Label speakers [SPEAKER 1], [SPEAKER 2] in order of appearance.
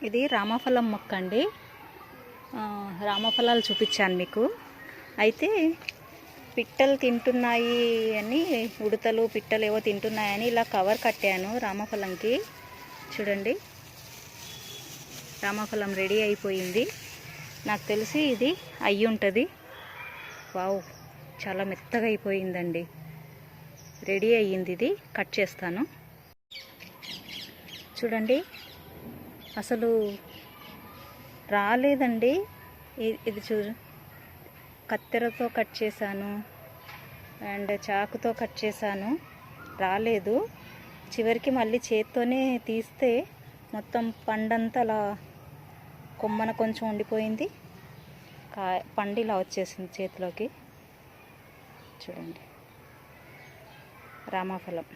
[SPEAKER 1] ఇది రామఫలం మొక్క అండి. రామఫలాలు చూపించాను మీకు. అయితే పిట్టలు తింటున్నాయి అని, ఉడతలు పిట్టలు ఏవో తింటున్నాయని ఇలా కవర్ కట్టాను రామఫలంకి. చూడండి, రామఫలం రెడీ అయిపోయింది. నాకు తెలిసి ఇది అయ్యి ఉంటుంది. వావ్, చాలా మెత్తగా అయిపోయిందండి. రెడీ అయ్యింది. ఇది కట్ చేస్తాను. చూడండి, అసలు రాలేదండి. ఇది కత్తెరతో కట్ చేశాను అండ్ చాకుతో కట్ చేశాను, రాలేదు. చివరికి మళ్ళీ చేత్తోనే తీస్తే మొత్తం పండంతా అలా కొమ్మన కొంచెం ఉండిపోయింది. పండు ఇలా వచ్చేసింది చేతిలోకి. చూడండి, రామఫలం.